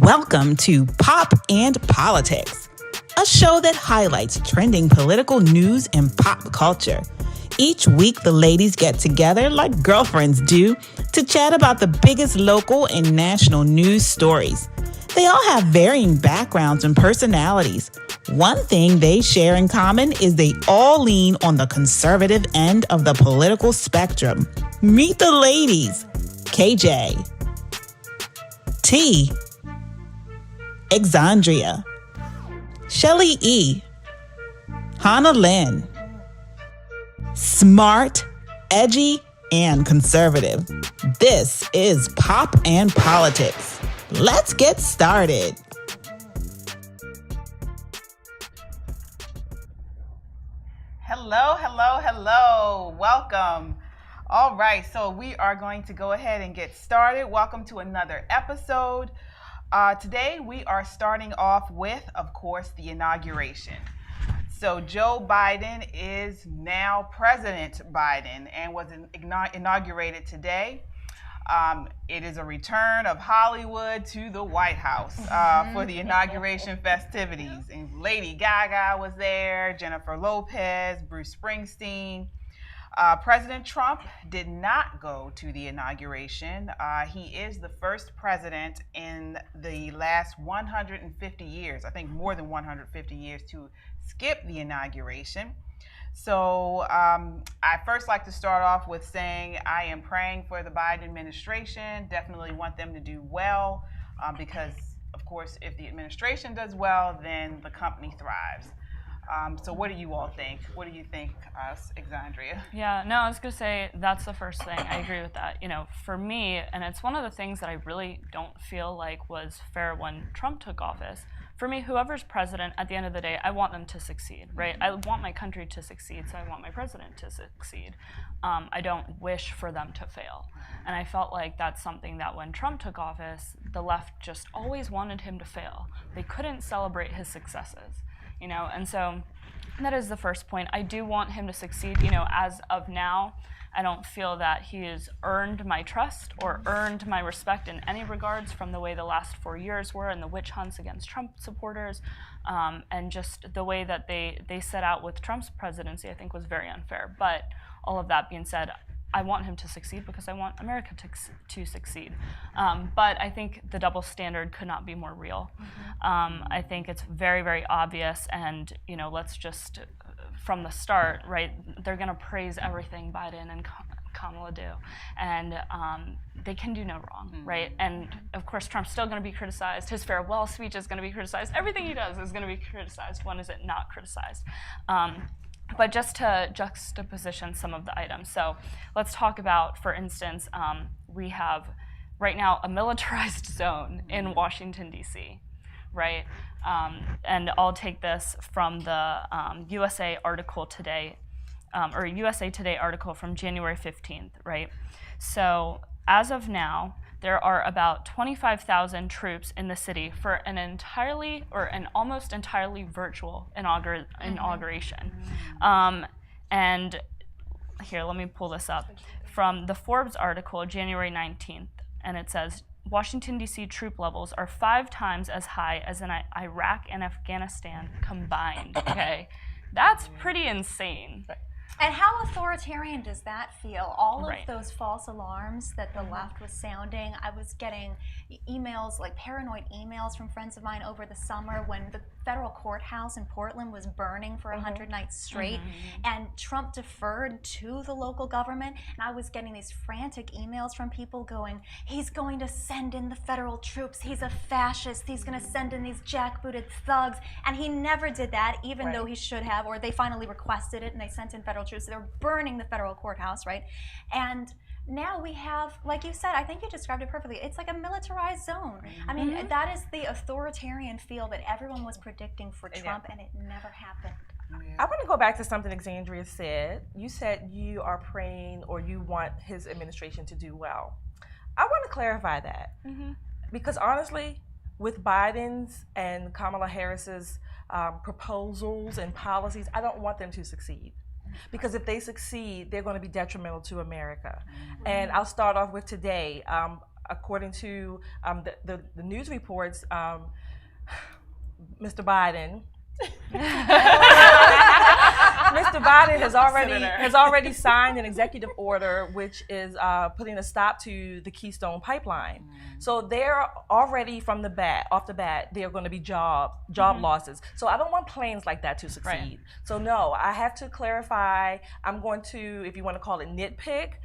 Welcome to Pop and Politics, a show that highlights trending political news and pop culture. Each week, the ladies get together like girlfriends do to chat about the biggest local and national news stories. They all have varying backgrounds and personalities. One thing they share in common is they all lean on the conservative end of the political spectrum. Meet the ladies. KJ, T, Exandria, Shelly E, Hannah Lynn. Smart, edgy, and conservative. This is Pop and Politics. Let's get started. Hello. Welcome. All right, so we are going to go ahead and get started. Welcome to another episode. Today we are starting off with, of course, the inauguration. So Joe Biden is now President Biden and was inaugurated today. It is a return of Hollywood to the White House for the inauguration festivities. And Lady Gaga was there, Jennifer Lopez, Bruce Springsteen. President Trump did not go to the inauguration. He is the first president in the last 150 years, I think more than 150 years, to skip the inauguration. So I first like to start off with saying I am praying for the Biden administration. Definitely want them to do well because, of course, if the administration does well, then the company thrives. So what do you all think? What do you think, Exandria? Yeah, no, I was going to say that's the first thing. I agree with that. You know, for me, and it's one of the things that I really don't feel like was fair when Trump took office. For me, whoever's president, at the end of the day, I want them to succeed, right? I want my country to succeed, so I want my president to succeed. I don't wish for them to fail. And I felt like that's something that when Trump took office, the left just always wanted him to fail. They couldn't celebrate his successes. You know, and so that is the first point. I do want him to succeed. You know, as of now, I don't feel that he has earned my trust or earned my respect in any regards from the way the last 4 years were and the witch hunts against Trump supporters, and just the way that they set out with Trump's presidency, I think was very unfair. But all of that being said, I want him to succeed because I want America to succeed. But I think the double standard could not be more real. I think it's very, very obvious, and you know, let's just, from the start, right, they're gonna praise everything Biden and Kamala do, and they can do no wrong, right? And of course, Trump's still gonna be criticized. His farewell speech is gonna be criticized. Everything he does is gonna be criticized. When is it not criticized? But just to juxtaposition some of the items. So let's talk about, for instance, we have right now a militarized zone in Washington, D.C., right? And I'll take this from the USA article today, or USA Today article from January 15th, right? So as of now, there are about 25,000 troops in the city for an almost entirely virtual inauguration. And here, let me pull this up. From the Forbes article, January 19th, and it says, Washington, D.C. troop levels are 5 times as high as in Iraq and Afghanistan combined, okay? That's pretty insane. And how authoritarian does that feel? All of those false alarms that the left was sounding. I was getting emails, like paranoid emails from friends of mine over the summer when the federal courthouse in Portland was burning for 100 nights straight, and Trump deferred to the local government. And I was getting these frantic emails from people going, he's going to send in the federal troops. He's a fascist. He's going to send in these jackbooted thugs. And he never did that, even though he should have, or they finally requested it and they sent in federal troops. They're burning the federal courthouse, right? And now we have, like you said, I think you described it perfectly. It's like a militarized zone. I mean, that is the authoritarian feel that everyone was predicting for Trump, and it never happened. I want to go back to something Exandria said. You said you are praying or you want his administration to do well. I want to clarify that because honestly, with Biden's and Kamala Harris's proposals and policies, I don't want them to succeed. Because if they succeed, they're going to be detrimental to America. And I'll start off with today. according to the news reports, Mr. Biden. Mr. Biden has already signed an executive order which is putting a stop to the Keystone Pipeline. So they're already off the bat, there are going to be job losses. So I don't want plans like that to succeed. Right. So no, I have to clarify. I'm going to, if you want to call it nitpick,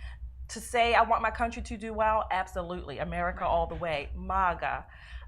to say I want my country to do well. Absolutely, America all the way, MAGA.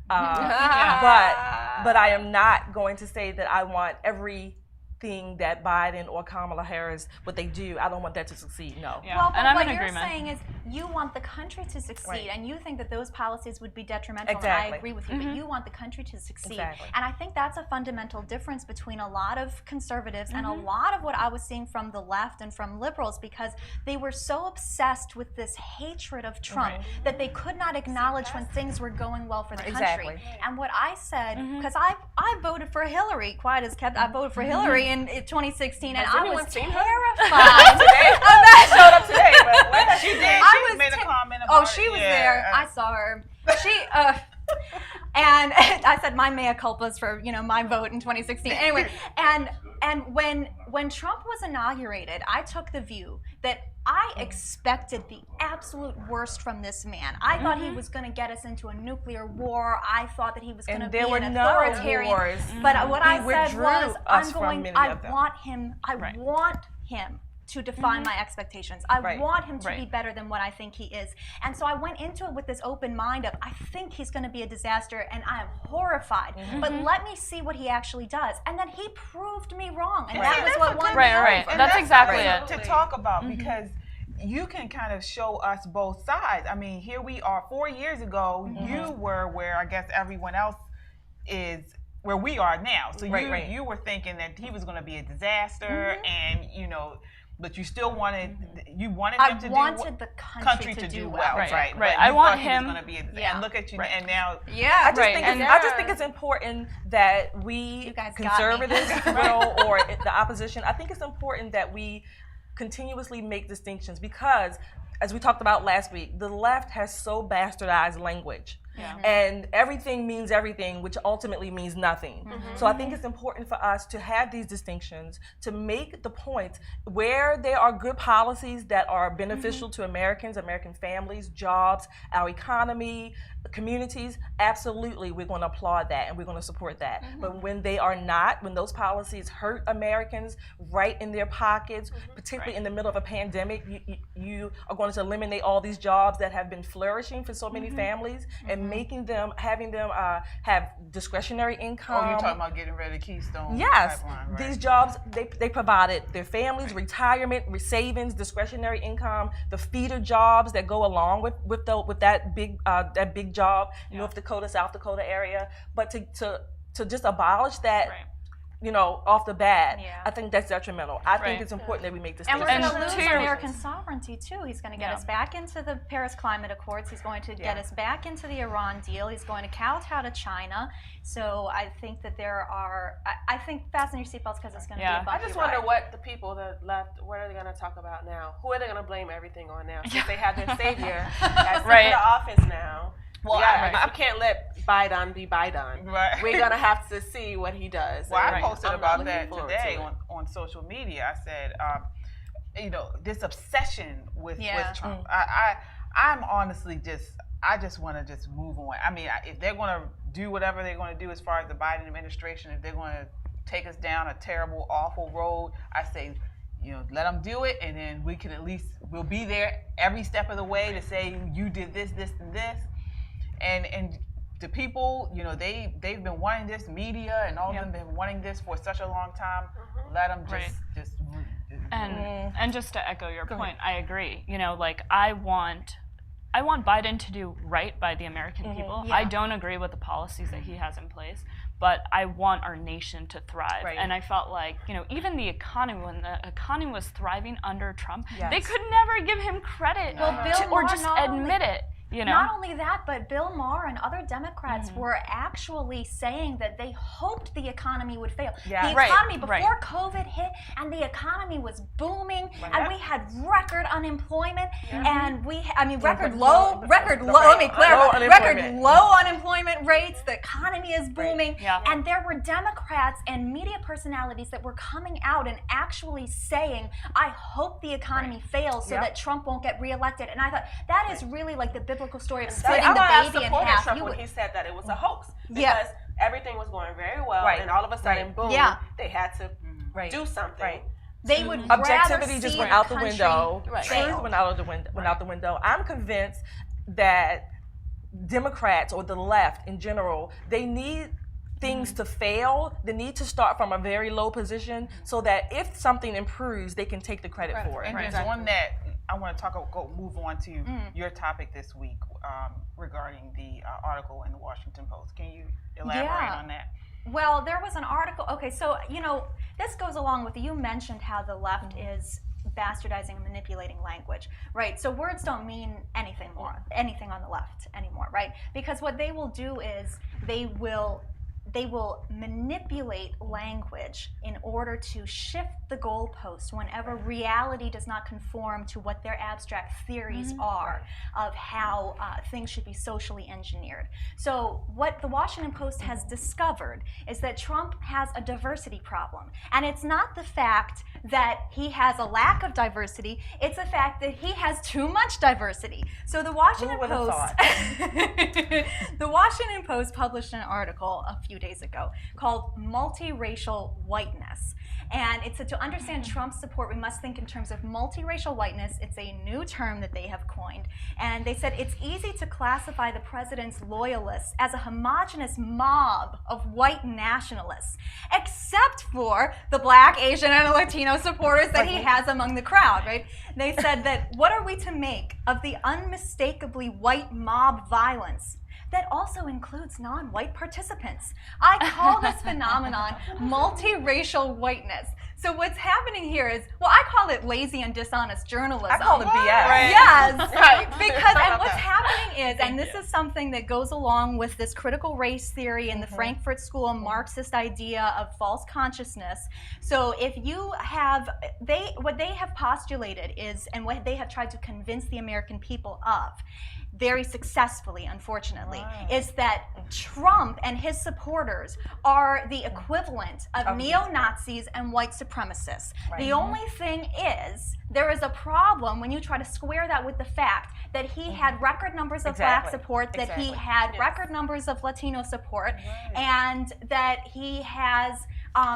But I am not going to say that I want everything that Biden or Kamala Harris, what they do, I don't want that to succeed. No. Yeah. Well, but what you're saying is you want the country to succeed, and you think that those policies would be detrimental. Exactly. And I agree with you, but you want the country to succeed. Exactly. And I think that's a fundamental difference between a lot of conservatives and a lot of what I was seeing from the left and from liberals, because they were so obsessed with this hatred of Trump that they could not acknowledge when things were going well for the country. Exactly. And what I said, because I voted for Hillary, quiet as kept, I voted for Hillary in 2016, and I was terrified. I showed up today, but she did. She made a comment about she was there. I saw her. And I said my mea culpas for my vote in 2016. Anyway, and when Trump was inaugurated, I took the view that I expected the absolute worst from this man. I thought he was going to get us into a nuclear war. I thought that he was going to be an authoritarian. No wars. But what I said was, I want him to defy my expectations. I want him to be better than what I think he is. And so I went into it with this open mind of, I think he's going to be a disaster, and I am horrified. But let me see what he actually does. And then he proved me wrong. And that was what won me over. That's exactly it. To talk about, because you can kind of show us both sides. I mean, here we are 4 years ago, you were where I guess everyone else is, where we are now. So you were thinking that he was going to be a disaster, and but you still wanted the country to do well. Right. I want him. Was be and look at you, and now. I just think it's important that we conservatives, or the opposition. I think it's important that we continuously make distinctions, because, as we talked about last week, the left has so bastardized language. And everything means everything, which ultimately means nothing. So I think it's important for us to have these distinctions, to make the point where there are good policies that are beneficial to Americans, American families, jobs, our economy, communities. Absolutely, we're going to applaud that and we're going to support that. But when they are not, when those policies hurt Americans right in their pockets, particularly in the middle of a pandemic, you are going to eliminate all these jobs that have been flourishing for so many families, and having them have discretionary income. Oh, you're talking about getting rid of Keystone Pipeline, right? These jobs, they provided their families retirement, savings, discretionary income, the feeder jobs that go along with that big job, North Dakota, South Dakota area. But to just abolish that. Off the bat, I think that's detrimental. I think it's important that we make this. And we're going to lose American sovereignty too. He's going to get us back into the Paris Climate Accords. He's going to get us back into the Iran deal. He's going to kowtow to China. So I think that I think fasten your seatbelts, because it's going to be a bumpy I just wonder what the people that left, what are they going to talk about now? Who are they going to blame everything on now? Since they have their savior that's in the office now. Well, I can't let Biden be Biden. Right. We're going to have to see what he does. Well, I posted about that today on social media. I said, this obsession with Trump. I'm honestly I just want to move on. I mean, if they're going to do whatever they're going to do as far as the Biden administration, if they're going to take us down a terrible, awful road, I say, let them do it, and then we can we'll be there every step of the way to say, you did this, this, and this. And the people, they've been wanting this, media and all of them have been wanting this for such a long time. Let them just. And just to echo your point, I agree. I want Biden to do right by the American people. I don't agree with the policies that he has in place, but I want our nation to thrive. And I felt like, even the economy, when the economy was thriving under Trump, they could never give him credit or just admit it. Not only that, but Bill Maher and other Democrats were actually saying that they hoped the economy would fail. Yeah. The economy before COVID hit, and the economy was booming, and we had record unemployment, and record low. Let me clarify. Record low unemployment rates. The economy is booming, and there were Democrats and media personalities that were coming out and actually saying, "I hope the economy fails so that Trump won't get reelected." And I thought that is really like the biblical story of splitting the baby in half. Trump when he said that it was a hoax because everything was going very well, and all of a sudden, boom, they had to do something. They would objectivity just went out the window. Truth went out the window. I'm convinced that Democrats or the left in general, they need things to fail. They need to start from a very low position so that if something improves, they can take the credit for it. And just on that, I want to move on to your topic this week regarding the article in the Washington Post. Can you elaborate on that? Well, there was an article. Okay, so this goes along with you mentioned how the left is bastardizing and manipulating language, right? So words don't mean anything on the left anymore, right? Because what they will do is they will manipulate language in order to shift the goalpost whenever reality does not conform to what their abstract theories are of how things should be socially engineered. So what the Washington Post has discovered is that Trump has a diversity problem. And it's not the fact that he has a lack of diversity, it's the fact that he has too much diversity. So the Washington Post published an article a few days ago called Multiracial Whiteness. And it's to understand Trump's support, we must think in terms of multiracial whiteness. It's a new term that they have coined. And they said it's easy to classify the president's loyalists as a homogenous mob of white nationalists, except for the Black, Asian, and Latino supporters that he has among the crowd, right? They said that what are we to make of the unmistakably white mob violence that also includes non-white participants? I call this phenomenon multiracial whiteness. So what's happening here is, I call it lazy and dishonest journalism. I call it BS. Right. Yes, because and what's happening is, and this is something that goes along with this critical race theory in the Frankfurt School Marxist idea of false consciousness. So if you have, what they have postulated is, and what they have tried to convince the American people of, very successfully, unfortunately, is that Trump and his supporters are the equivalent of neo-Nazis and white supremacists. The only thing is, there is a problem when you try to square that with the fact that he had record numbers of Black support, that he had record numbers of Latino support, and that he has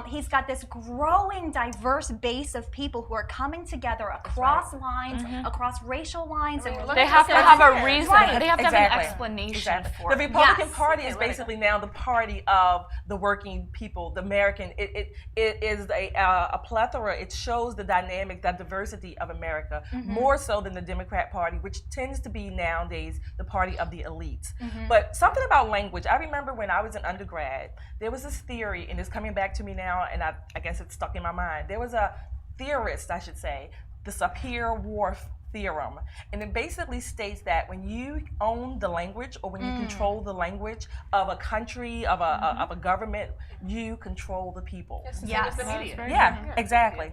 he's got this growing diverse base of people who are coming together across lines, across racial lines. And they have to have a reason. They have to have an explanation for it. The Republican Party is basically now the party of the working people, the American. It is a plethora. It shows the dynamic, the diversity of America, more so than the Democrat Party, which tends to be nowadays the party of the elites. But something about language. I remember when I was an undergrad, there was this theory, and it's coming back to me now, and I guess it's stuck in my mind. There was a theorist, I should say, the Sapir-Whorf theorem, and it basically states that when you own the language, or when you control the language of a country, of a government, you control the people. Yes, the media. Yeah, exactly.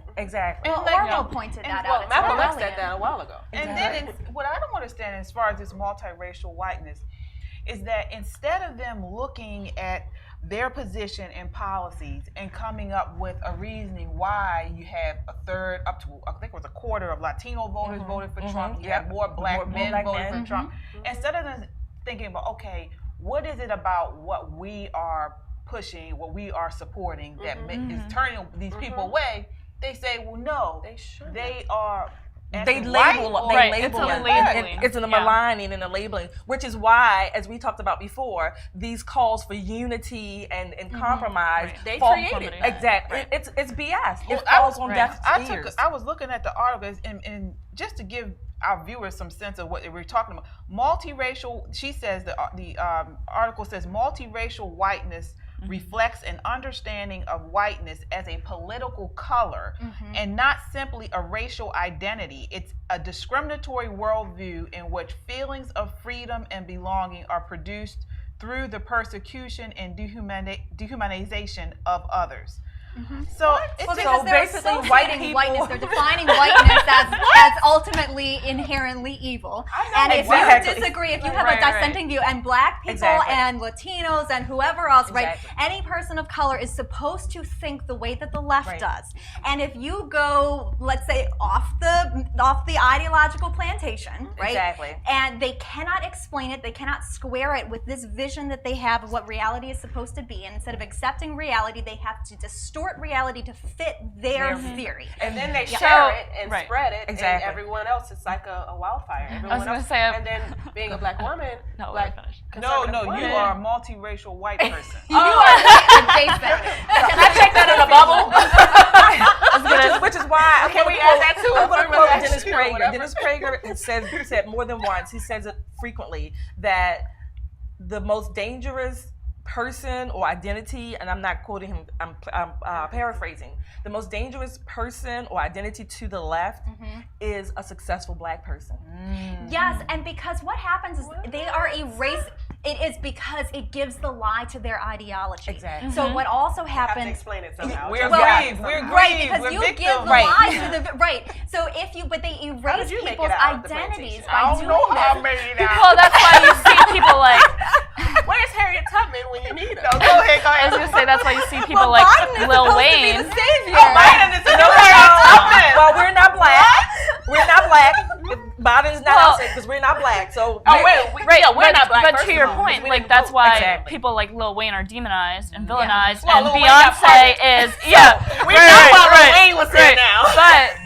Well, Orwell pointed that out. Malcolm X said that a while ago. And then what I don't understand as far as this multiracial whiteness is that instead of them looking at their position and policies and coming up with a reasoning why you have a third, up to I think it was a quarter of Latino voters voted for Trump, you have more black men voted for Trump. Instead of them thinking about, okay, what is it about what we are pushing, what we are supporting that is turning these people away, they say, well, no, they are. They label it. It's a maligning and a labeling, which is why, as we talked about before, these calls for unity and compromise they fall created from exactly. It's BS. Well, it falls on deaf ears. I was looking at the articles, and just to give our viewers some sense of what we're talking about, multiracial. She says the article says multiracial whiteness reflects an understanding of whiteness as a political color and not simply a racial identity. It's a discriminatory worldview in which feelings of freedom and belonging are produced through the persecution and dehumanization of others. So, because they're basically whiteness. They're defining whiteness as ultimately inherently evil. And if you disagree, if you have a dissenting view, and black people and Latinos and whoever else, right? Any person of color is supposed to think the way that the left does. And if you go, let's say, off the ideological plantation, right? And they cannot explain it, they cannot square it with this vision that they have of what reality is supposed to be. And instead of accepting reality, they have to distort reality to fit their theory. And then they share it and spread it, and everyone else, it's like a wildfire. Everyone else, and then being a black woman, you are a multiracial white person. You are adjacent. Can I check that in a bubble? which is why can we add that too? I'm going to quote Dennis Prager. Dennis Prager said more than once, he says it frequently, that the most dangerous person or identity, and I'm not quoting him, I'm paraphrasing, the most dangerous person or identity to the left is a successful black person. Yes, and because what happens is they are it is because it gives the lie to their ideology. So what also happens... You have to explain it somehow. We're grieved. Right, because you give the lie to the... Right. So but they erase people's identities by doing this. Well, that's why you see people like... Where's Harriet Tubman when you need her? No, go ahead. I was going to say, that's why you see people like Lil Wayne. Biden is no Harriet Tubman. Well, we're not black. We're not black. Biden's not outside because we're not black. So we're not black. But to your point, like that's why people like Lil Wayne are demonized and villainized, and Beyonce is we know why Lil Wayne was there now. But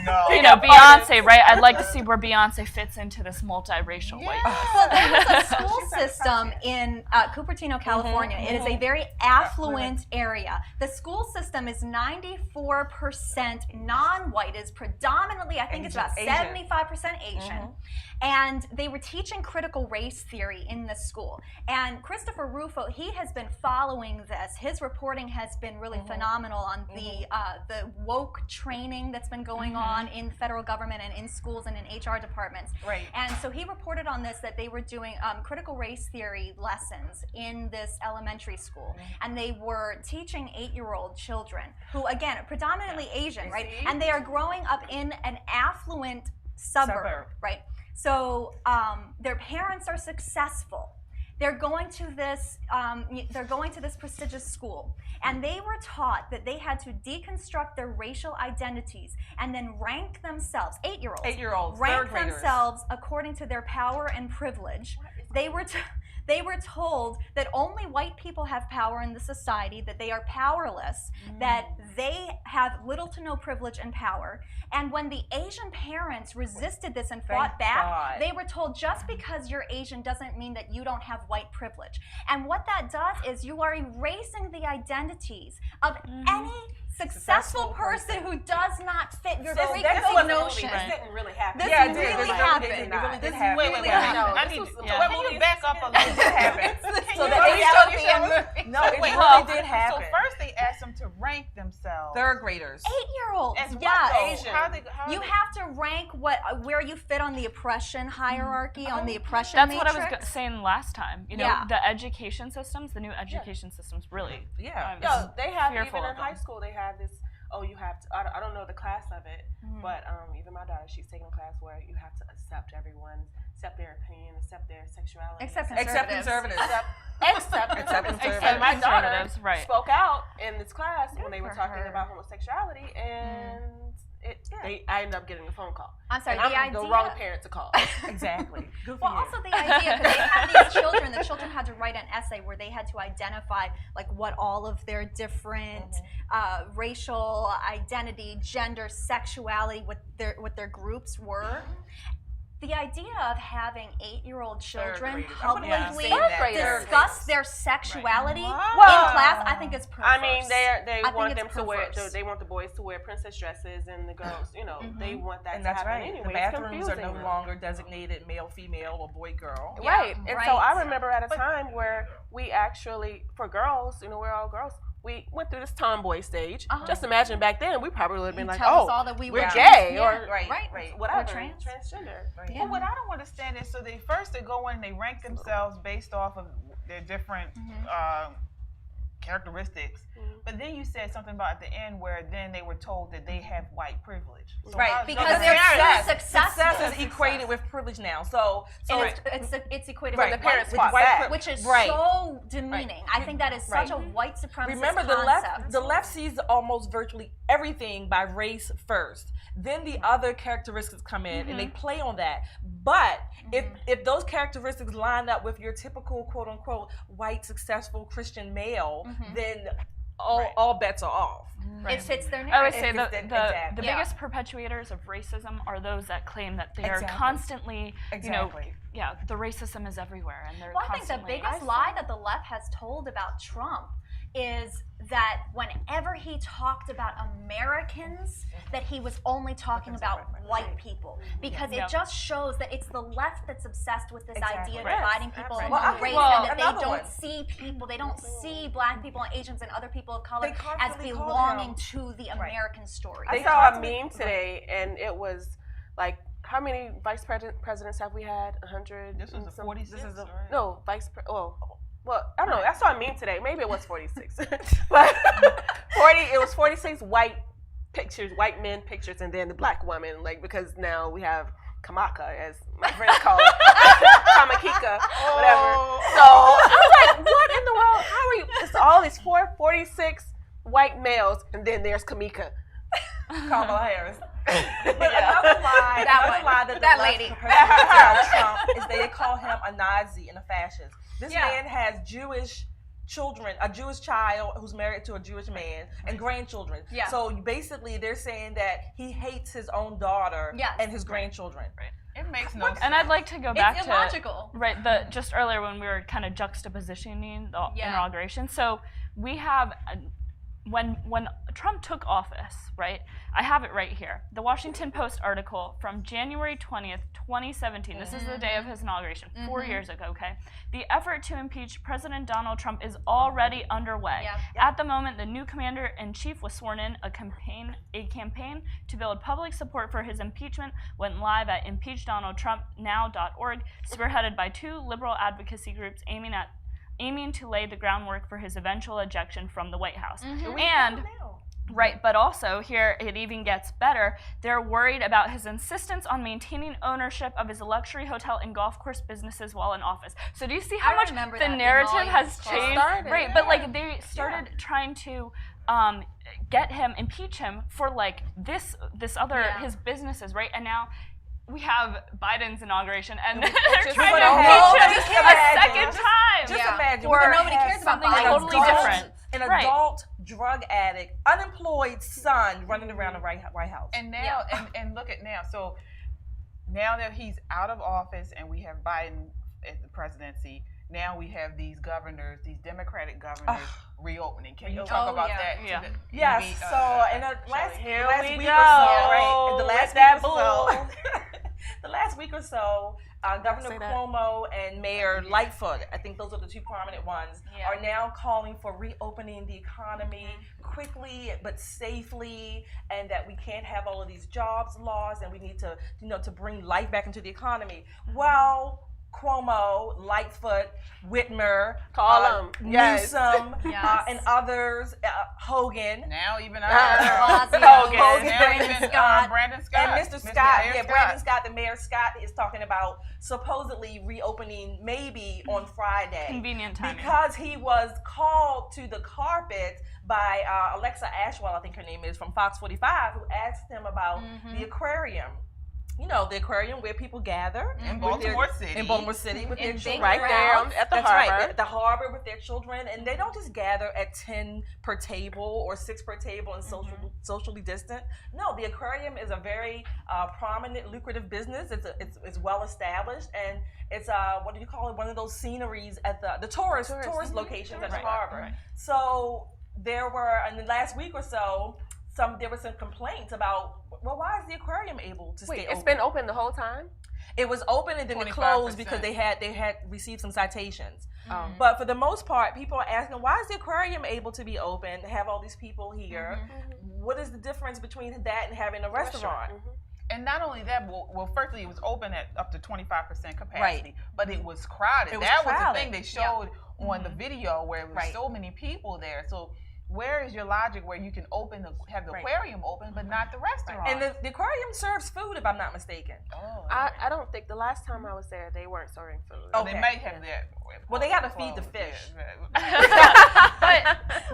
Beyonce, right? I'd like to see where Beyonce fits into this multiracial white. Well, there was a school system in Cupertino, California. It is a very affluent area. The school system is 94% non-white. Is predominantly, I think it's about 75% Asian. And they were teaching critical race theory in the school. And Christopher Rufo, he has been following this. His reporting has been really phenomenal on the woke training that's been going on in federal government and in schools and in HR departments. And so he reported on this, that they were doing critical race theory lessons in this elementary school. And they were teaching 8-year-old children who, again, are predominantly Asian, right? And they are growing up in an affluent suburb. Right? So their parents are successful. They're going to this. Prestigious school, and they were taught that they had to deconstruct their racial identities and then rank themselves. 8-year-olds rank themselves according to their power and privilege. They were told that only white people have power in the society, that they are powerless, that they have little to no privilege and power. And when the Asian parents resisted this and fought back, they were told just because you're Asian doesn't mean that you don't have white privilege. And what that does is you are erasing the identities of any successful person who does not fit your preconceived notion. This didn't really happen. This really happened. It really did happen. Wait. I need to back up a little bit. So the it really did happen. So first they asked them to rank themselves. Third graders. 8-year-olds. Yes. You have to rank where you fit on the oppression hierarchy, on the oppression matrix. That's what I was saying last time. The education systems, the new education systems, really. They have even in high school. They have this. You have to. I don't know the class of it, but even my daughter, she's taking a class where you have to accept their opinion, accept their sexuality, except conservatives. And my daughter spoke out in this class when they were talking about homosexuality, and I ended up getting a phone call. I'm sorry, I'm the wrong parent to call. Exactly. Good for well, you. also the idea, because they had these children, the children had to write an essay where they had to identify like what all of their different racial identity, gender, sexuality, what their groups were. the idea of having 8-year-old children graders. publicly Yeah. discuss their sexuality Wow. in class, I think it's perverse. I mean, they I want think them it's to wear. perverse. They want the boys to wear princess dresses and the girls, they want that And to that's happen right. anyway. The It's bathrooms are no confusing. longer designated male, female, or boy, girl. Yeah, Right. And so I right. remember at a time where we actually, for girls, we're all girls, we went through this tomboy stage. Just imagine back then, we probably would have been like, Tell us oh, all that we we're were gay trans. or Right. whatever, Or trans. transgender. Right. Yeah. Well, what I don't understand is, so they go in and they rank themselves based off of their different characteristics. But then you said something about at the end where then they were told that they have white privilege. So Right, because they're they're success is equated with privilege now. So it's equated Right. with The parents white, fought back. which is Right. so demeaning. I think that is such a white supremacist remember, concept. the left sees almost virtually everything by race first. Then the other characteristics come in and they play on that. But if those characteristics line up with your typical quote unquote white successful Christian male, then all bets are off. It fits their I always narrative. say the biggest perpetuators of racism are those that claim that they are constantly, the racism is everywhere, and they're Well, I think the constantly. biggest lie that the left has told about Trump is that whenever he talked about Americans, that he was only talking about white people, because it just shows that it's the left that's obsessed with this idea of dividing people among race, and that they don't see people, they don't see black people and Asians and other people of color as belonging to the American story. I saw a meme today, and it was like, how many vice presidents have we had? 100. This was a 46. No, well, I don't know. I saw a meme today. Maybe it was 46, but 40. It was 46 white men pictures, and then the black woman. Like, because now we have Kamaka, as my friends call it, Kamakika, whatever. So I was like, what in the world? How are you? It's all these 46 white males, and then there's Kamika. Kamala Harris. But another lie that that the lady left perpetuates about Trump is they call him a Nazi and a fascist. This man has Jewish children, a Jewish child who's married to a Jewish man, and grandchildren. So basically, they're saying that he hates his own daughter and his grandchildren. It makes no sense. And I'd like to go back it's illogical. just earlier when we were kind of juxtapositioning the inauguration. So we have. When Trump took office, right? I have it right here. The Washington Post article from January 20th, 2017. This is the day of his inauguration, 4 years ago, okay? The effort to impeach President Donald Trump is already underway. At the moment, the new commander-in-chief was sworn in. A campaign to build public support for his impeachment went live at impeachdonaldtrumpnow.org, spearheaded by 2 liberal advocacy groups aiming to lay the groundwork for his eventual ejection from the White House. But also here it even gets better. They're worried about his insistence on maintaining ownership of his luxury hotel and golf course businesses while in office. So do you see how much the narrative has changed? But like they started trying to impeach him for like this other his businesses, right? And now we have Biden's inauguration, and they're trying to impeach him a second time. Just imagine. Or nobody cares about something totally different. An adult drug addict, unemployed son running around the White House. And now, and look at now. So now that he's out of office, and we have Biden at the presidency, now we have these governors, these Democratic governors, reopening. Can you talk about that? Yes. So in the last week or so, Governor Cuomo and Mayor Lightfoot, I think those are the 2 prominent ones, are now calling for reopening the economy quickly but safely, and that we can't have all of these jobs lost, and we need to, to bring life back into the economy. Well, Cuomo, Lightfoot, Whitmer, Newsom, and others, Hogan. Now even Brandon Scott. And Mr. Scott, Brandon Scott, the Mayor Scott, is talking about supposedly reopening maybe on Friday. Convenient timing. Because he was called to the carpet by Alexa Ashwell, I think her name is, from Fox 45, who asked him about the aquarium. the aquarium where people gather in Baltimore City. In Baltimore City with their children. Right there at the harbor. Right, at the harbor with their children. And they don't just gather at 10 per table or 6 per table and socially distant. No, the aquarium is a very prominent, lucrative business. It's well established, and it's what do you call it? One of those sceneries at the tourist locations at the harbor. Right. So there were in the last week or so. There were some complaints about, why is the aquarium able to stay open? It's been open the whole time? It was open and then it closed because they had received some citations. But for the most part, people are asking, why is the aquarium able to be open, have all these people here? What is the difference between that and having a restaurant? And not only that, well, firstly, it was open at up to 25% capacity, but it was crowded. Was the thing they showed on the video where it was so many people there. So where is your logic where you can have the aquarium open, but not the restaurant? And the aquarium serves food, if I'm not mistaken. I don't think the last time I was there, they weren't serving food. Oh, they might have that. Well, they got to feed the fish.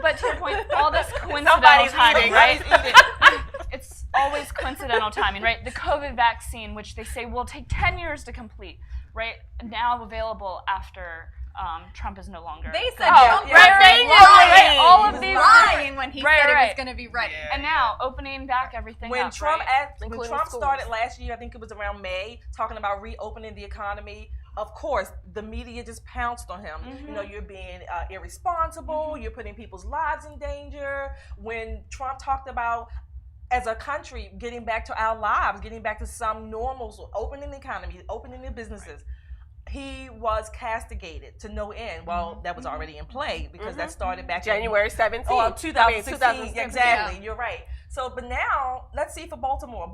But to your point, all this coincidental timing, right? It's always coincidental timing, right? The COVID vaccine, which they say will take 10 years to complete, right? Now available after Trump is no longer. They said Trump was all of these lying when he said it was going to be ready. Yeah. And now opening back everything when up, Trump when Trump started last year, I think it was around May, talking about reopening the economy. Of course, the media just pounced on him. You're being irresponsible. You're putting people's lives in danger. When Trump talked about, as a country, getting back to our lives, getting back to some normals, opening the economy, opening the businesses, he was castigated to no end. Well, that was already in play because that started back January 17th. Oh, 2016. Exactly. You're right. So, but now let's see for Baltimore.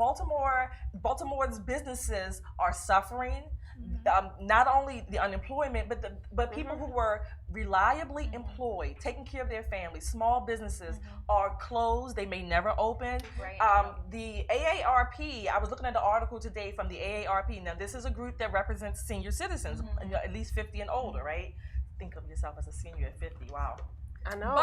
Baltimore's businesses are suffering. Not only the unemployment, but people who were reliably employed, taking care of their families. Small businesses are closed; they may never open. Right. The AARP. I was looking at the article today from the AARP. Now, this is a group that represents senior citizens, at least 50 and older. Right? Think of yourself as a senior at 50. Wow. I know.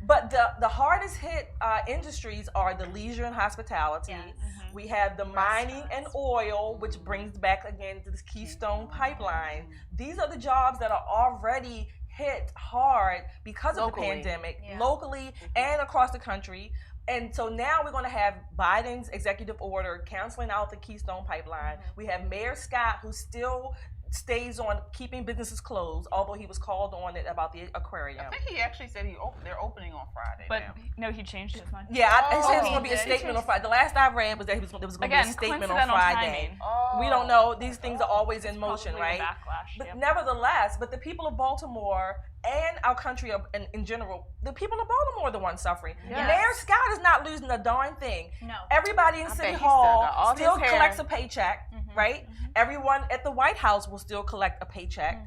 But the hardest hit industries are the leisure and hospitality. Yes. We have the mining and oil, which brings back again to this Keystone Pipeline. These are the jobs that are already hit hard because of the pandemic, locally and across the country. And so now we're going to have Biden's executive order canceling out the Keystone Pipeline. We have Mayor Scott, who still stays on keeping businesses closed, although he was called on it about the aquarium. I think he actually said they're opening on Friday. But no, he changed his mind. Yeah, he said it was going to be a statement on Friday. The last I read was that there was going to be a statement on Friday. We don't know. These things are always in motion, right? Backlash, but nevertheless, the people of Baltimore and our country in general, the people of Baltimore are the ones suffering. Yes. Mayor Scott is not losing a darn thing. No. Everybody in City Hall still collects a paycheck, right? Everyone at the White House will still collect a paycheck.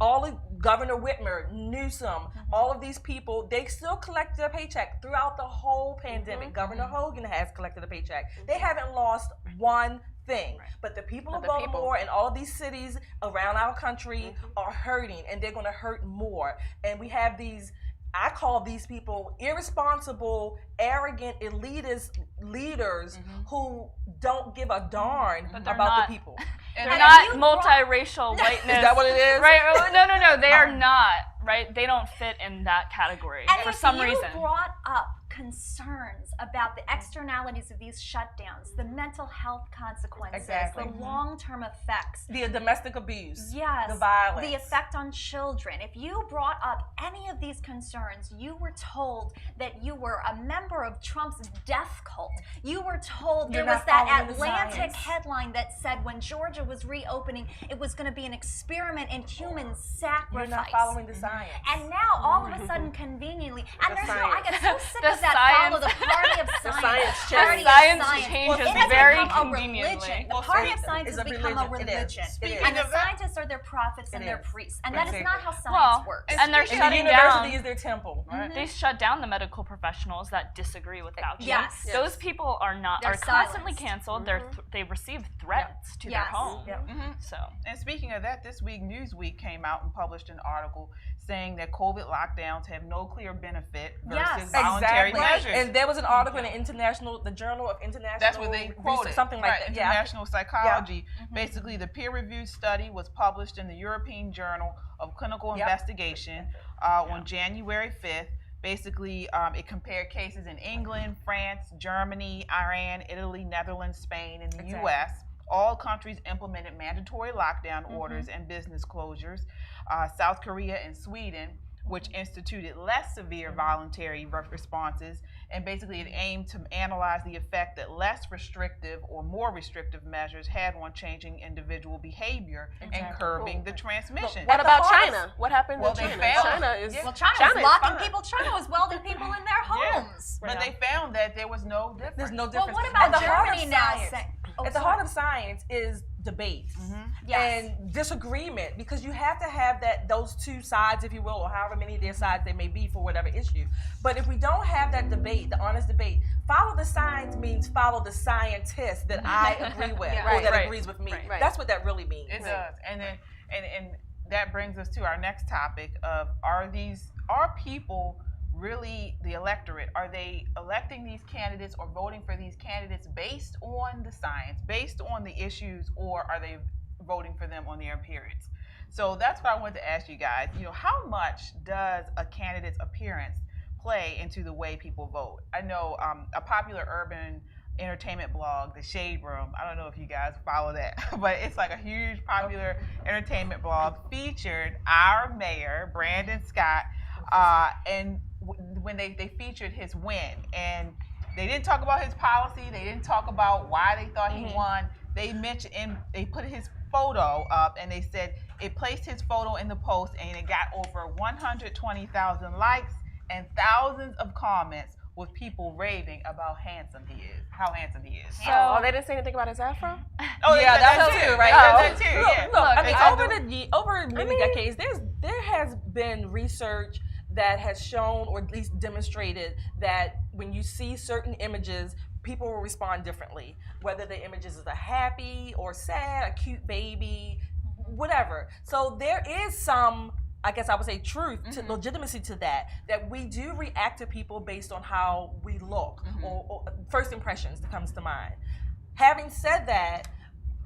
All of Governor Whitmer, Newsom, all of these people, they still collect their paycheck throughout the whole pandemic. Governor Hogan has collected a paycheck. They haven't lost one thing. But the people of Baltimore and all of these cities around our country are hurting, and they're going to hurt more. And we have these, I call these people irresponsible, arrogant, elitist leaders who don't give a darn about the people. They're not multiracial whiteness. Is that what it is? Right? No. They are not. Right? They don't fit in that category for some reason. And if you brought up concerns about the externalities of these shutdowns, the mental health consequences, the long-term effects, the domestic abuse, yes, the violence, the effect on children. If you brought up any of these concerns, you were told that you were a member of Trump's death cult. You were told there was that Atlantic headline that said when Georgia was reopening, it was going to be an experiment in human sacrifice. You're not following the science. And now, all of a sudden, conveniently, and I get so sick of that follow the party of science. The science changes very conveniently. The party of science has become a religion. And the scientists are their prophets and their priests. And that is not how science works. And they're shutting down. University is their temple. They shut down the medical professionals that disagree with Fauci. Yes. Those people are constantly canceled. They receive threats to their home. So, and speaking of that, this week Newsweek came out and published an article saying that COVID lockdowns have no clear benefit versus voluntary measures. And there was an article in the Journal of International. That's what they quoted. Something like that. International Psychology. Basically, the peer-reviewed study was published in the European Journal of Clinical Investigation on January 5th. Basically, it compared cases in England, France, Germany, Iran, Italy, Netherlands, Spain, and the U.S. All countries implemented mandatory lockdown orders and business closures. South Korea and Sweden, which instituted less severe voluntary responses, and basically it aimed to analyze the effect that less restrictive or more restrictive measures had on changing individual behavior and curbing the transmission. What about China? What happened in China? China is locking people. China was welding people in their homes. But they found that there was no difference. There's no difference. Well, what about Germany now? At the heart of science is debate and disagreement, because you have to have those two sides, if you will, or however many of their sides they may be for whatever issue. But if we don't have that debate, the honest debate, follow the science means follow the scientist that I agree with or that agrees with me. That's what that really means. It does. And then and that brings us to our next topic of are people really the electorate? Are they electing these candidates or voting for these candidates based on the science, based on the issues, or are they voting for them on their appearance? So that's what I wanted to ask you guys. How much does a candidate's appearance play into the way people vote? I know a popular urban entertainment blog, The Shade Room, I don't know if you guys follow that, but it's like a huge popular entertainment blog, featured our mayor, Brandon Scott, and when they featured his win, and they didn't talk about his policy, they didn't talk about why they thought he won. They mentioned they put his photo up, and they said it placed his photo in the post, and it got over 120,000 likes and thousands of comments with people raving about how handsome he is. So they didn't say anything about his afro? Oh, yeah, that's too, right? That's too. Look, over many decades, there has been research that has shown, or at least demonstrated, that when you see certain images, people will respond differently. Whether the images is a happy or sad, a cute baby, whatever. So there is some, I guess I would say, truth to legitimacy to that we do react to people based on how we look or first impressions that comes to mind. Having said that,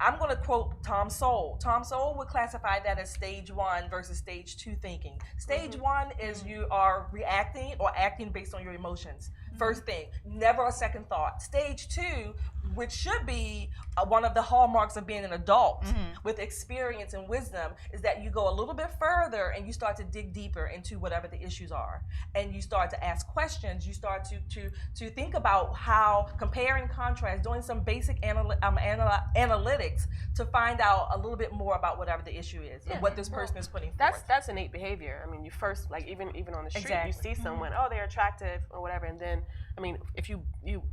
I'm going to quote Tom Sowell. Tom Sowell would classify that as stage 1 versus stage 2 thinking. Stage 1 is you are reacting or acting based on your emotions. First thing, never a second thought. Stage 2, which should be one of the hallmarks of being an adult with experience and wisdom, is that you go a little bit further and you start to dig deeper into whatever the issues are. And you start to ask questions. You start to think about how, compare and contrast, doing some basic analytics to find out a little bit more about whatever the issue is and what this person is putting forth. That's innate behavior. I mean, you first, like even on the street, you see someone, they're attractive or whatever, and then, I mean, if you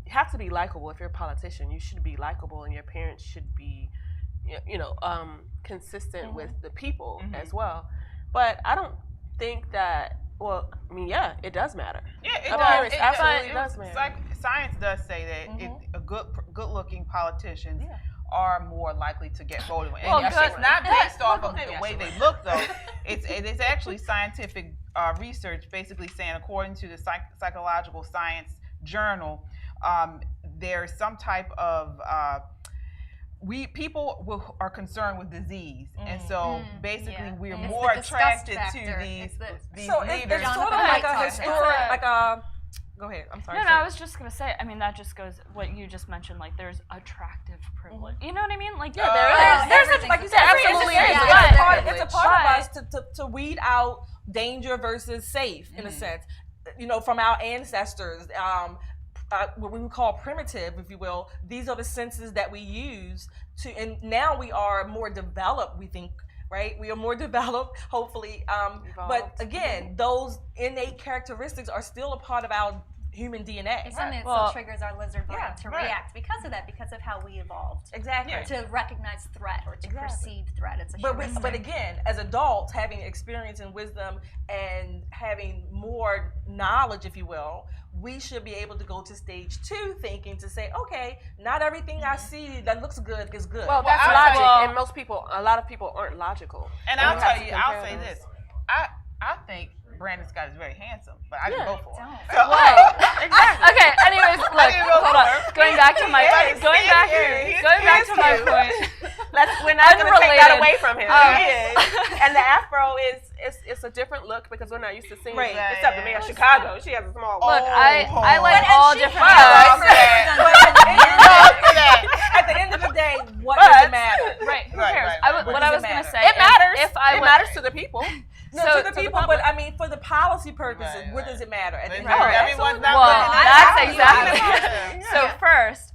have to be likable. If you're a politician, you should be likable, and your parents should be, consistent with the people as well. But I don't think that. Well, I mean, it does matter. Yeah, it does. It absolutely does matter. Science does say that a good-looking politicians are more likely to get voted. And it's not based off of the way they look, though. It's actually scientific research, basically saying, according to the Psychological Science Journal, there's some type of people are concerned with disease, and so basically we're more attracted to these leaders. It's sort of like a historic, go ahead. I'm sorry. No, I was just gonna say. I mean, that just goes what you just mentioned. Like, there's attractive privilege. You know what I mean? Like, there's like you said, absolutely. It's a part of us to weed out danger versus safe, in a sense. From our ancestors. What we would call primitive, if you will. These are the senses that we use and now we are more developed, we think, right? We are more developed, hopefully. But again, those innate characteristics are still a part of our human DNA. And it still triggers our lizard brain to react because of that, because of how we evolved. Exactly. To recognize threat or to perceive threat. It's a but again, as adults, having experience and wisdom and having more knowledge, if you will, we should be able to go to stage 2 thinking to say, okay, not everything I see that looks good is good. Well, that's logic, and a lot of people aren't logical. And I'll say this, I think Brandon Scott is very handsome, but I didn't vote for him. So, exactly. Okay. Anyways, look. Hold on. Going back to my point. We're not going to take that away from him. And the afro it's a different look because we're not used to seeing it. Except the mayor of Chicago. She has a small look, I like all different At the end of the day, what does it matter? Right. Who cares? What I was going to say it matters. It matters to the people. No, to the people, but I mean, for the policy purposes, what does it matter? Everyone's not that's exactly. So first,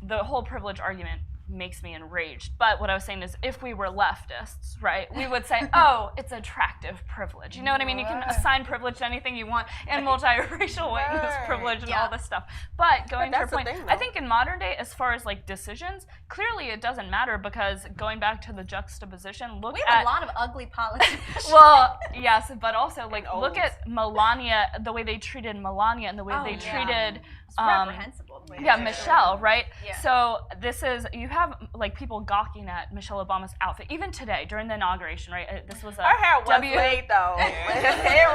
the whole privilege argument makes me enraged. But what I was saying is, if we were leftists, right, we would say, oh, it's attractive privilege. You know what I mean? You can assign privilege to anything you want, and multiracial whiteness privilege and all this stuff. But going to your point, I think in modern day, as far as like decisions, clearly it doesn't matter because going back to the juxtaposition, we have a lot of ugly politicians. Well, yes, but also like look at Melania, the way they treated Melania and the way they treated. Reprehensible. Michelle, right? Yeah. So you have like people gawking at Michelle Obama's outfit, even today during the inauguration, right? This was her hair was late though. It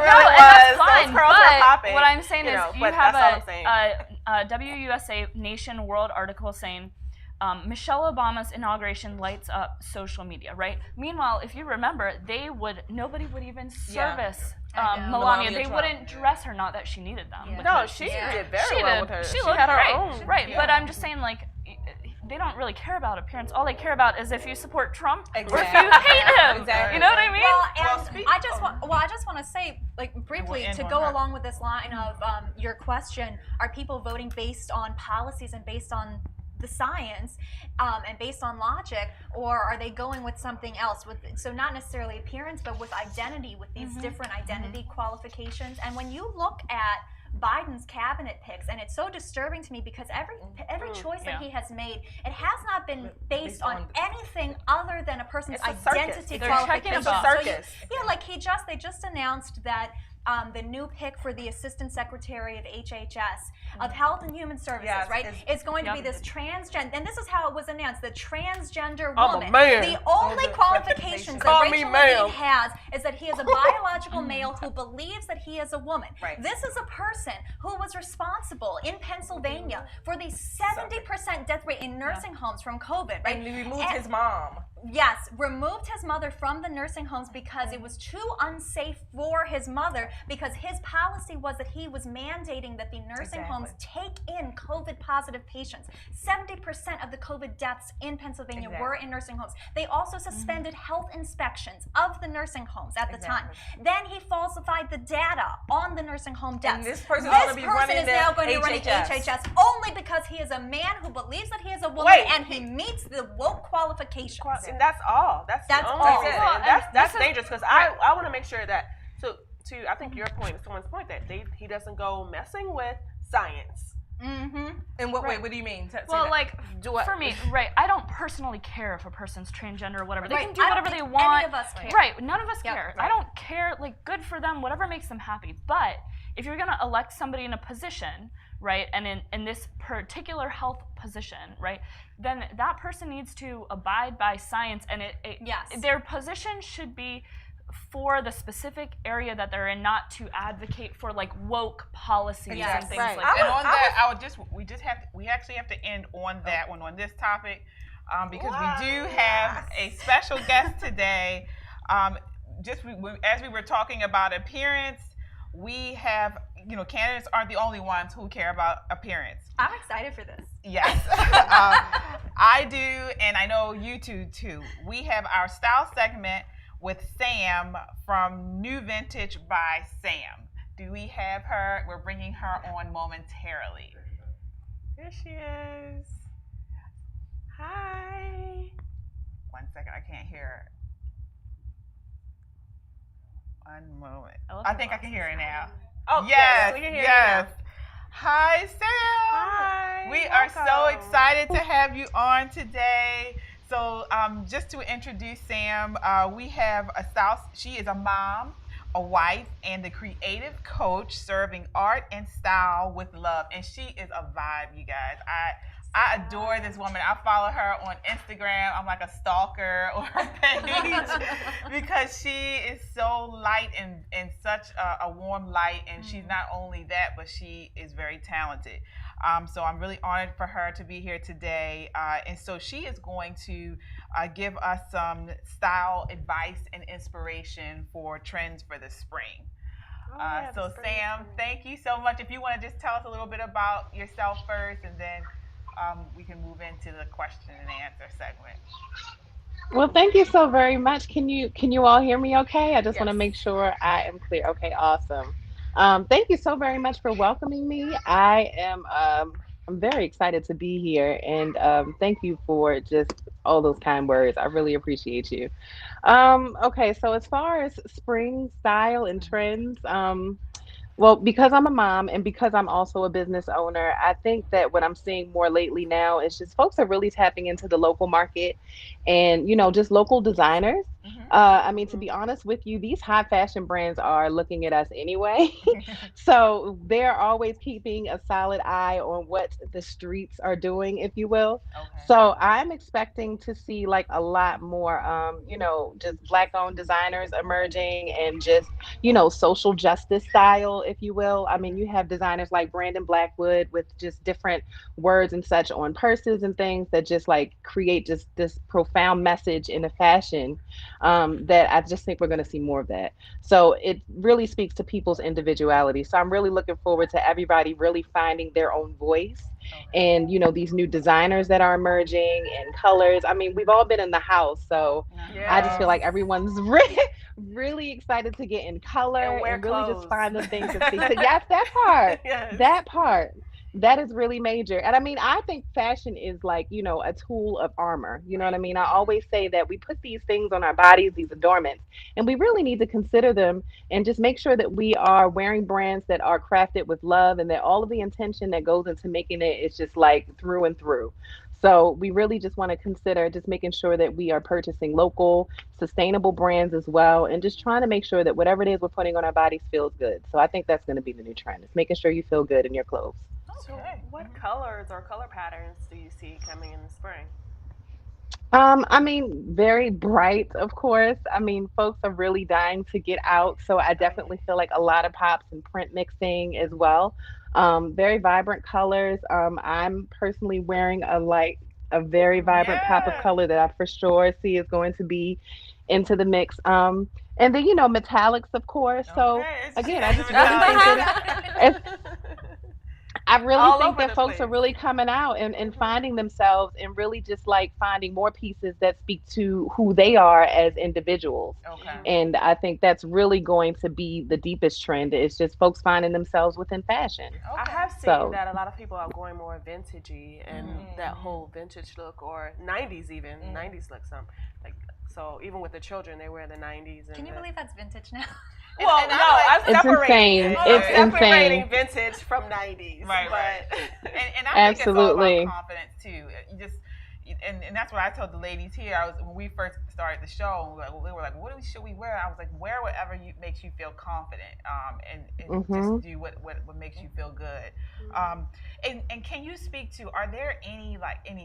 really was. Fine, those curls were popping. What I'm saying is, you have a WUSA Nation World article saying Michelle Obama's inauguration lights up social media, right? Meanwhile, if you remember, nobody would even service Melania. They wouldn't dress her, not that she needed them. Yeah. No, she did very well with her. She had her own. Right, but I'm just saying, like, they don't really care about appearance. All they care about is if you support Trump or if you hate him. Exactly. You know what I mean? Well, and I just want to say, like, briefly, to go along with this line of your question, are people voting based on policies and based on the science and based on logic, or are they going with something else? So not necessarily appearance, but with identity, with these different identity qualifications. And when you look at Biden's cabinet picks, and it's so disturbing to me because every choice that he has made, it has not been based on anything other than a person's identity qualification. It's a circus. They just announced that the new pick for the Assistant Secretary of HHS, of Health and Human Services, is going to be this transgender, and this is how it was announced, the transgender woman. The only qualifications that Rachel Levine has is that he is a biological male who believes that he is a woman. This is a person who was responsible in Pennsylvania for the 70% death rate in nursing homes from COVID. And he removed his mom. Yes, removed his mother from the nursing homes because it was too unsafe for his mother, because his policy was that he was mandating that the nursing homes take in COVID positive patients. 70% of the COVID deaths in Pennsylvania were in nursing homes. They also suspended health inspections of the nursing homes at the time. Then he falsified the data on the nursing home deaths. And this person is now going to be running HHS only because he is a man who believes that he is a woman and he meets the woke qualifications. And that's all. That's all. That's dangerous because I want to make sure that to I think your point, someone's point, that he doesn't go messing with science. In what way? What do you mean? For me, I don't personally care if a person's transgender or whatever. They can do whatever they want. Any of us care. Right. None of us care. I don't care. Like, good for them. Whatever makes them happy. But if you're going to elect somebody in a position, right, and in this particular health position, right, then that person needs to abide by science, and their position should be for the specific area that they're in, not to advocate for like woke policies and things like that. And on that, we actually have to end on that one, on this topic, because we do have a special guest today. As we were talking about appearance, we have, candidates aren't the only ones who care about appearance. I'm excited for this. Yes. I do, and I know you two too. We have our style segment with Sam from New Vintage by Sam. Do we have her? We're bringing her on momentarily. Here she is. Hi. One second, I can't hear her. One moment. I think I can hear her now. Oh, yes, we can hear yes. you now. Hi, Sam. Hi. We are so excited to have you on today. So just to introduce Sam, we have she is a mom, a wife, and the creative coach serving art and style with love. And she is a vibe, you guys. I adore this woman. I follow her on Instagram. I'm like a stalker on her page because she is so light and such a warm light. And she's not only that, but she is very talented. So I'm really honored for her to be here today. And so she is going to give us some style advice and inspiration for trends for the spring. So Sam, thank you so much. If you want to just tell us a little bit about yourself first, and then we can move into the question and answer segment. Well, thank you so very much. Can you all hear me okay? I just want to Yes. make sure I am clear. Okay, awesome. Thank you so very much for welcoming me. I'm very excited to be here, and thank you for just all those kind words. I really appreciate you. Okay, so as far as spring style and trends, well, because I'm a mom and because I'm also a business owner, I think that what I'm seeing more lately now is just folks are really tapping into the local market and, just local designers. I mean, to be honest with you, these high fashion brands are looking at us anyway. So they're always keeping a solid eye on what the streets are doing, if you will. Okay. So I'm expecting to see like a lot more, just black owned designers emerging and just social justice style, if you will. I mean, you have designers like Brandon Blackwood with just different words and such on purses and things that just like create just this profound message in a fashion that I just think we're going to see more of that. So it really speaks to people's individuality. So I'm really looking forward to everybody really finding their own voice Okay. and these new designers that are emerging and colors. I mean, we've all been in the house, so I just feel Yes. like everyone's really excited to get in And color wear and really just clothes. find the things that speak to yes, that part. Yes. That part. That is really major. And I mean, I think fashion is like, a tool of armor. You know what I Right. mean? I always say that we put these things on our bodies, these adornments, and we really need to consider them and just make sure that we are wearing brands that are crafted with love and that all of the intention that goes into making it is just like through and through. So we really just want to consider just making sure that we are purchasing local, sustainable brands as well, and just trying to make sure that whatever it is we're putting on our bodies feels good. So I think that's going to be the new trend. It's making sure you feel good in your clothes. So, Okay. what colors or color patterns do you see coming in the spring? I mean, very bright, of course. I mean, folks are really dying to get out, so I Oh yeah. definitely feel like a lot of pops and print mixing as well. Very vibrant colors. I'm personally wearing a very vibrant pop of Yes. color that I for sure see is going to be into the mix. And then metallics, of course. So Okay. She again, I has the just really metallic. think that it's I really All think over that the folks are place. really coming out and finding themselves and really just like finding more pieces that speak to who they are as individuals. Okay. And I think that's really going to be the deepest trend. It's just folks finding themselves within fashion. I Okay. have seen So, that a lot of people are going more vintagey and that whole vintage look or 90s even 90s look some like so even with the children they wear the 90s and Can you the, believe that's vintage now? well and no I'm I'm like, it's separating insane. it It's I'm separating insane. vintage from 90s Right, right. but And I think it's all about Absolutely. confidence too. You just and that's what I told the ladies here. I was when we first started the show. We were like, "What should we wear?" I was like, "Wear whatever makes you feel confident, and just Mhm. do what makes you feel good." Um, and can you speak to? Are there any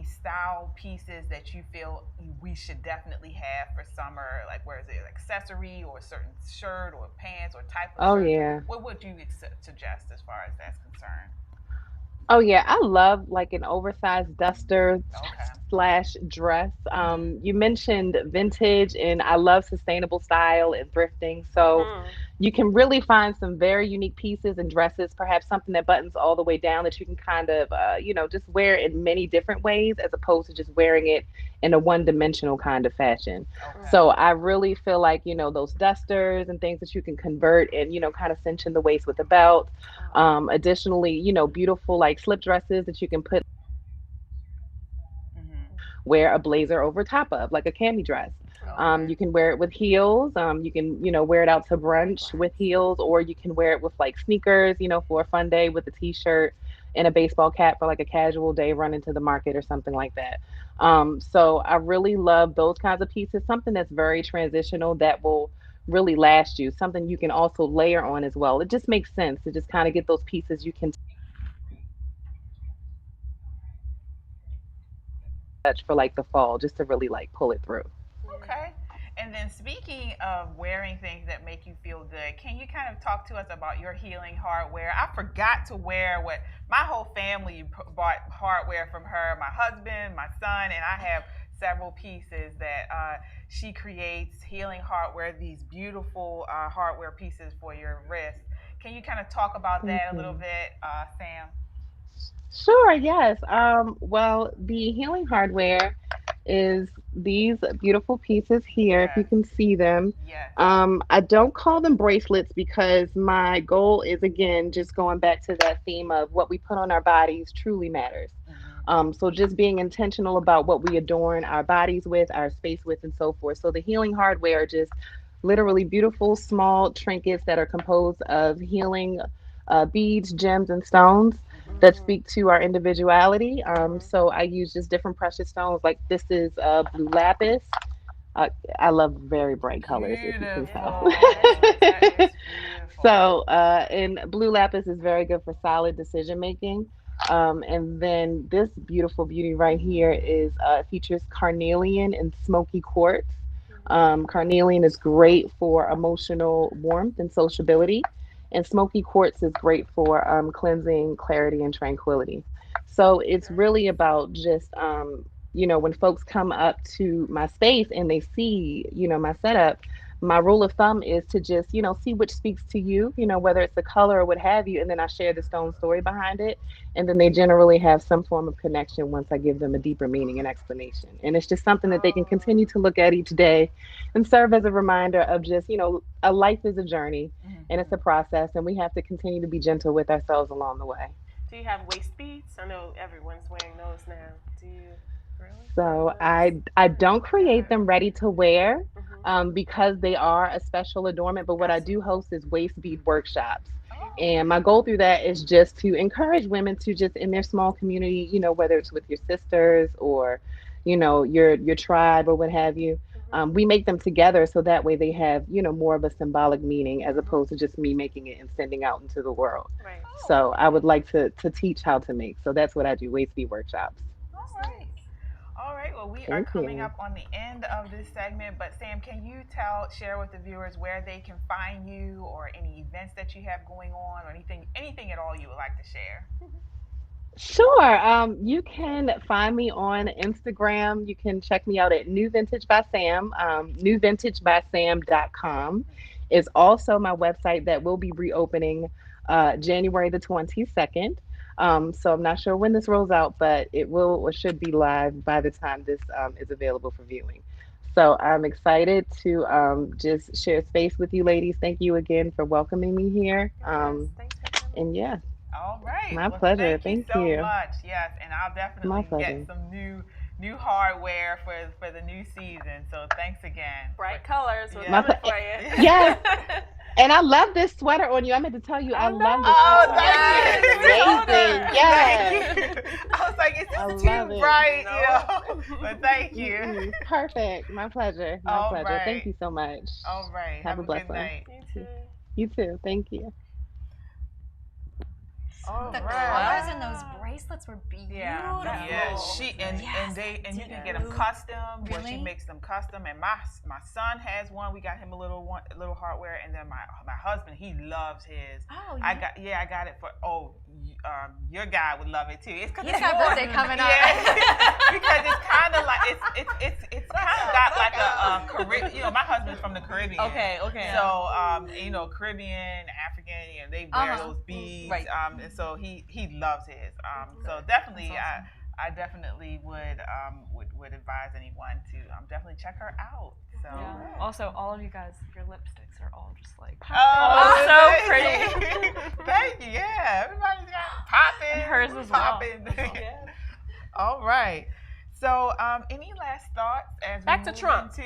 style pieces that you feel we should definitely have for summer? Like, where is it accessory or a certain shirt or pants or type of Oh shirt? yeah. What would you suggest as far as that's concerned? Oh yeah, I love like an oversized duster Okay. slash dress. Mhm. You mentioned vintage, and I love sustainable style and thrifting. So mhm you can really find some very unique pieces and dresses, perhaps something that buttons all the way down that you can kind of, just wear in many different ways as opposed to just wearing it in a one dimensional kind of fashion. Okay. So I really feel like, those dusters and things that you can convert and, kind of cinch in the waist with a belt. Additionally, beautiful like slip dresses that you can put Mhm. wear a blazer over top of, like a cami dress. Okay. You can wear it with heels. You can, wear it out to brunch with heels, or you can wear it with like sneakers, for a fun day with a t-shirt and a baseball cap for like a casual day running to the market or something like that. So I really love those kinds of pieces, something that's very transitional that will really last you, something you can also layer on as well. It just makes sense to just kind of get those pieces you can touch for like the fall, just to really like pull it through. Okay. And then speaking of wearing things that make you feel good, can you kind of talk to us about your healing hardware? I forgot to wear what my whole family bought hardware from her, my husband, my son, and I have several pieces that she creates, healing hardware, these beautiful hardware pieces for your wrist. Can you kind of talk about that a little bit, Sam? Sure, yes. Well, the healing hardware is these beautiful pieces here, if you Yes, can see them. yes. I don't call them bracelets because my goal is, again, just going back to that theme of what we put on our bodies truly matters. Mm-hmm. So just being intentional about what we adorn our bodies with, our space with, and so forth. So the healing hardware are just literally beautiful small trinkets that are composed of healing beads, gems, and stones that Mm-hmm. speak to our individuality. Mm-hmm. So I use just different precious stones. Like this is blue lapis. Uh, I love very bright colors, if you can tell. Beautiful. That is beautiful. So, and blue lapis is very good for solid decision making. And then this beautiful beauty right here is features carnelian and smoky quartz. Carnelian is great for emotional warmth and sociability, and smoky quartz is great for cleansing, clarity, and tranquility. So it's really about just when folks come up to my space and they see my setup, my rule of thumb is to just see which speaks to you, whether it's the color or what have you, and then I share the stone story behind it, and then they generally have some form of connection once I give them a deeper meaning and explanation. And it's just something that they can continue to look at each day and serve as a reminder of just a life is a journey, and it's Mm-hmm. a process, and we have to continue to be gentle with ourselves along the way. Do you have waist beads? I know everyone's wearing those now. Do you Really? wear So those? I don't Oh my create them God. ready to wear Mm-hmm. because they are a special adornment. But what I do Absolutely. host is waist bead workshops. Oh. And my goal through that is just to encourage women to just in their small community, whether it's with your sisters or, your tribe or what have you, Mm-hmm. we make them together so that way they have, more of a symbolic meaning as Mm-hmm. opposed to just me making it and sending out into the world. Right. Oh, So I would like to teach how to make. So that's what I do, waist bead workshops. all That's right. nice. All right. Well, we are Thank coming you. up on the end of this segment, but Sam, can you share with the viewers where they can find you, or any events that you have going on, or anything at all you would like to share? Sure. You can find me on Instagram. You can check me out at New Vintage by Sam. Newvintagebysam.com is also my website that will be reopening January the 22nd. So I'm not sure when this rolls out, but it will or should be live by the time this is available for viewing. So I'm excited to just share space with you ladies. Thank you again for welcoming me here. Yes. Thanks for coming. And yeah, All right. my Well, pleasure. thank you Thank so you. much. Yes, and I'll My definitely get pleasure. some new hardware for the new season. So thanks again. Bright colors. We're Yeah. coming for you. Yes. And I love this sweater on you. I meant to tell you, I I know. love this Oh, sweater. thank you. It's amazing. Yes. Thank you. I was like, is I this love too it. bright? No. But thank you. Perfect. My pleasure. My All pleasure. Thank right. you so much. All right. Have Have a a good blessed one. night. You too. You too. Thank you. All The right. colors in those bracelets were beautiful. Yeah, Yeah, Oh, she Yes, you can deep get them blue. custom. Where she Really? makes them custom, and my son has one. We got him a little hardware, and then my husband, he loves his. Oh, yeah. I got it for your guy would love it too. It's because He's got birthday coming up. Yeah, because it's kind of like it's kind of got like a Caribbean. My husband's from the Caribbean. Okay. So Caribbean, African, they wear Uh-huh. those beads. Right. And so he loves his. So definitely, That's awesome. I definitely would advise anyone to definitely check her out. So. Yeah. Also, all of you guys, your lipsticks are all just like Oh, so thank pretty. you. Thank you. Yeah, everybody's got popping. And hers as well. Popping. Yeah. All right. So, any last thoughts as Back we to move Trump. into?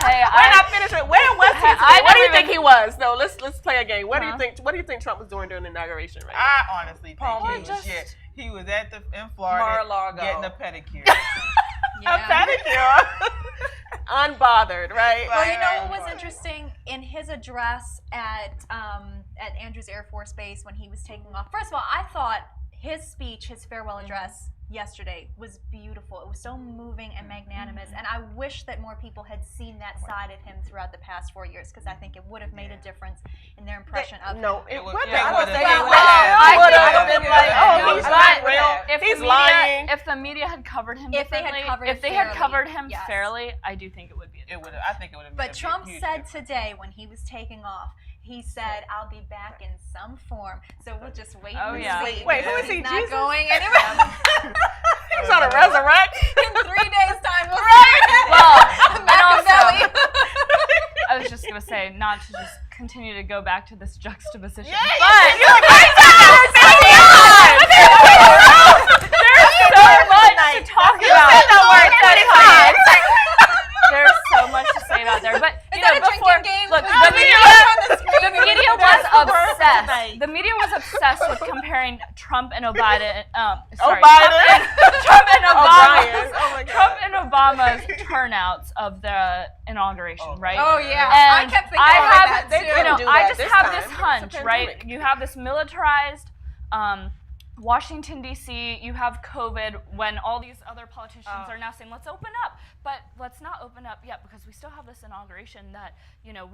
Hey, We're not finished with. Where was he today? I What do you never think he was? No, let's play a game. What do Uh-huh. you think? What do you think Trump was doing during the inauguration? Right now? I honestly think Probably he was. just Yeah, he was in Florida Mar-a-Lago. getting a pedicure. Yeah. Pedicure. Unbothered, right? Well, you know Right, what was right. interesting in his address at Andrews Air Force Base when he was taking off. First of all, I thought his speech, his farewell address yesterday was beautiful. It was so moving and magnanimous, and I wish that more people had seen that side of him throughout the past 4 years, because I think it would have made a difference in their impression of him. No, it would. I would think have been like, oh, he's not real. He's lying. If the media had covered him differently, if they had covered him fairly, I do think it would be. I think it would have. But Trump said today when he was taking off, he said, "I'll be back in some form." So we'll just wait and see. Wait, who is he? He's not Jesus? going anywhere. He's on a resurrect In 3 days' time, we'll see. Well, and also, Machiavelli. I was just gonna say not to just continue to go back to this juxtaposition, Yeah, but you're right. there's so much to talk about. There's so much to say about there, but you know, before look, the media was obsessed. The media was obsessed with comparing Trump and Obama. Trump and Obama's turnouts of the inauguration, right? Oh yeah, And I kept thinking about that too. I just have this hunch, right? You have this militarized. Washington, D.C., you have COVID when all these other politicians are now saying, let's open up. But let's not open up yet because we still have this inauguration that, you know,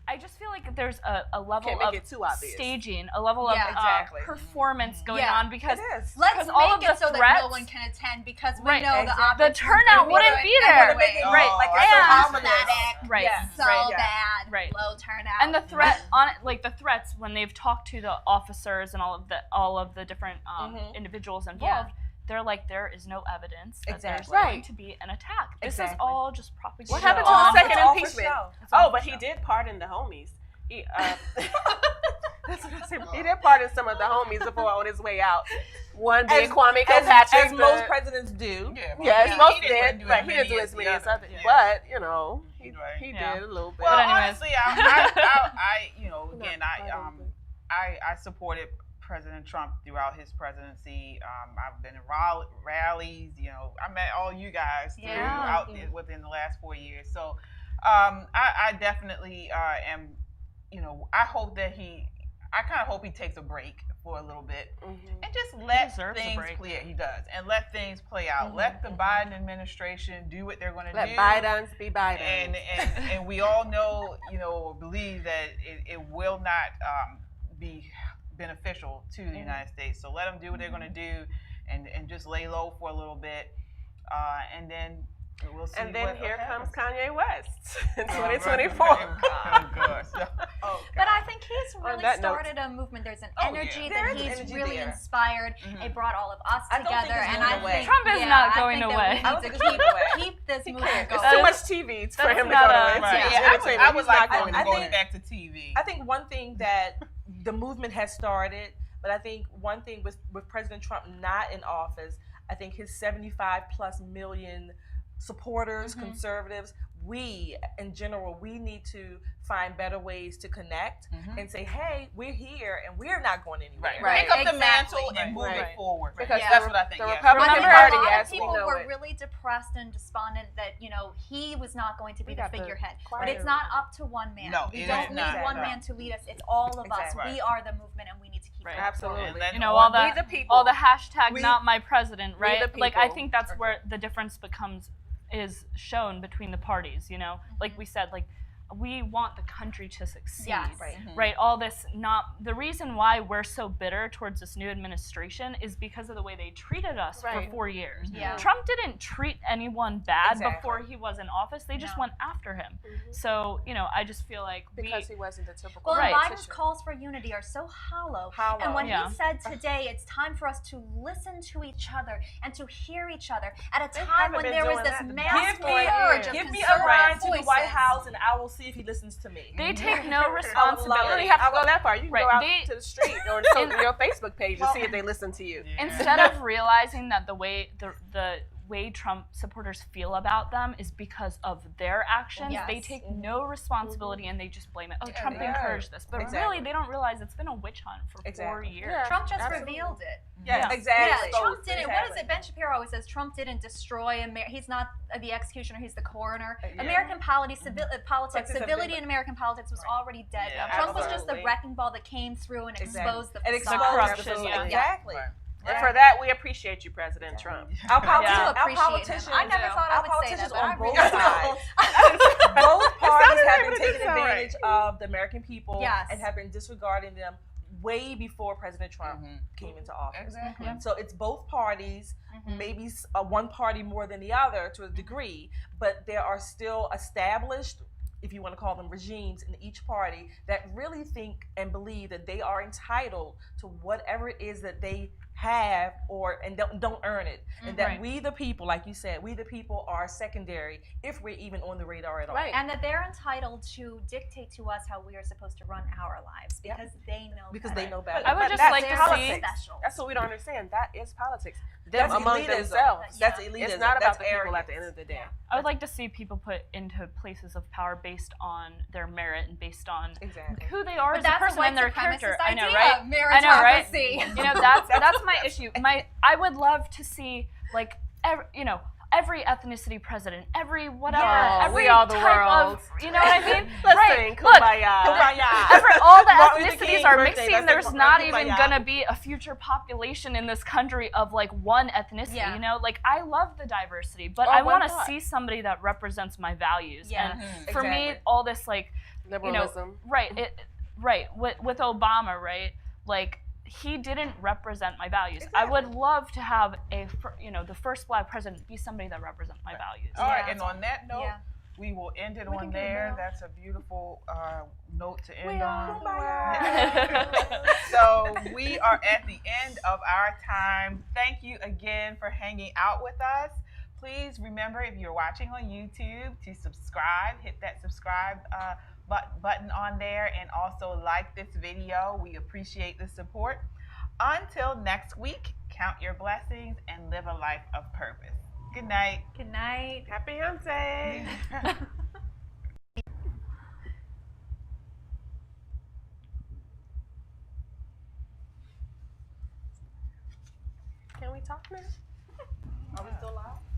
I just feel like there's a level of staging, a level of performance going on because let's all make of it so the that no one can attend because we know the turnout wouldn't be there. Right. Like so bad. Right. Low turnout. And the threat on it, like the threats when they've talked to the officers and all of the different individuals involved. They're like, there is no evidence that there's going to be an attack. This is all just propaganda. What happened to the second impeachment? Oh, but he did pardon the homies. He did pardon some of the homies before on his way out. One being Kwame Kilpatrick. As most presidents do. Yes, most did. But he didn't do as many as others. But, you know, he did a little bit. Well, honestly, I you know, again, I supported President Trump throughout his presidency. I've been in rallies. You know, I met all you guys throughout within the last 4 years. So I definitely am. You know, I kind of hope he takes a break for a little bit and just let things clear. He does, and let things play out. Let the Biden administration do what they're going to do. Let Bidens be Biden. And we all know, you know, believe that it will not be beneficial to the United States. So let them do what they're going to do, and just lay low for a little bit, and then we'll see. And then here comes Kanye West in 2024. But I think he's really started a movement. There's an energy that he's really inspired. It brought all of us together, and I think Trump is not going away. I think that we need to keep this movement going. It's too much TV for him to go away. I was like, going back to TV. I think one thing that the movement has started, but I think one thing with President Trump not in office, I think his 75+ million supporters, conservatives, we in general, we need to find better ways to connect and say, hey, we're here and we're not going anywhere. Pick up the mantle and move it forward. Because that's what I think. The Republican Party, as we know people were really depressed and despondent that, you know, he was not going to be the figurehead. But it's not up to one man. No, we don't need one man to lead us. It's all of us. We are the movement, and we need to keep it. Absolutely. You know, all the hashtag not my president, right? Like, I think that's where the difference is shown between the parties, you know? Like we said, like, we want the country to succeed, right? All this, the reason why we're so bitter towards this new administration is because of the way they treated us for 4 years. Trump didn't treat anyone bad before he was in office. They just went after him. So, you know, I just feel like because he wasn't the typical Biden's calls for unity are so hollow. And when he said today it's time for us to listen to each other and to hear each other at a time when there was this mass purge of give me a ride to the White House and I will see if he listens to me. They take no responsibility. You don't even have to go that far. You can go out to the street or your Facebook page and see if they listen to you. Instead of realizing that the way way Trump supporters feel about them is because of their actions. Yes. They take no responsibility and they just blame it. Oh, Trump encouraged this. But really, they don't realize it's been a witch hunt for 4 years. Yeah, Trump just revealed it. Yeah, exactly. Yeah, Trump didn't. What is it? Ben Shapiro always says Trump didn't destroy America. He's not the executioner. He's the coroner. American politics, civility in American politics was already dead. Trump was just the wrecking ball that came through and exposed the corruption. Exactly. And for that, we appreciate you, President Trump. Our politicians, I never thought I would say that, but on both really sides. Both parties have been taking advantage of the American people and have been disregarding them way before President Trump came into office. Exactly. So it's both parties, maybe one party more than the other to a degree, but there are still established, if you want to call them regimes in each party, that really think and believe that they are entitled to whatever it is that they have and don't earn it, and that we the people, like you said, we the people are secondary if we're even on the radar at all. Right, and that they're entitled to dictate to us how we are supposed to run our lives because they know better. I would just like to see. That's what we don't understand. That is politics. Them among themselves. That's elitism. It's not about the people at the end of the day. I would like to see people put into places of power based on their merit and based on who they are as a person and their character. I know, right? I know, right? You know, that's my issue. I would love to see every ethnicity president, every whatever, every all the type world. of, you know what I mean? Listen, kumbaya. All the ethnicities are mixing. There's not even gonna be a future population in this country of like one ethnicity. You know, like I love the diversity, but I want to see somebody that represents my values. And for me, all this like liberalism, with Obama, right, like. He didn't represent my values. I would love to have the first Black president be somebody that represents my values. All right, and on that note, we will end it on there. That's a beautiful note to end on. So we are at the end of our time. Thank you again for hanging out with us. Please remember, if you're watching on YouTube, to subscribe. Hit that subscribe button on there, and also like this video. We appreciate the support. Until next week, count your blessings and live a life of purpose. Good night. Good night. Happy Beyonce. Can we talk now? Are we still live?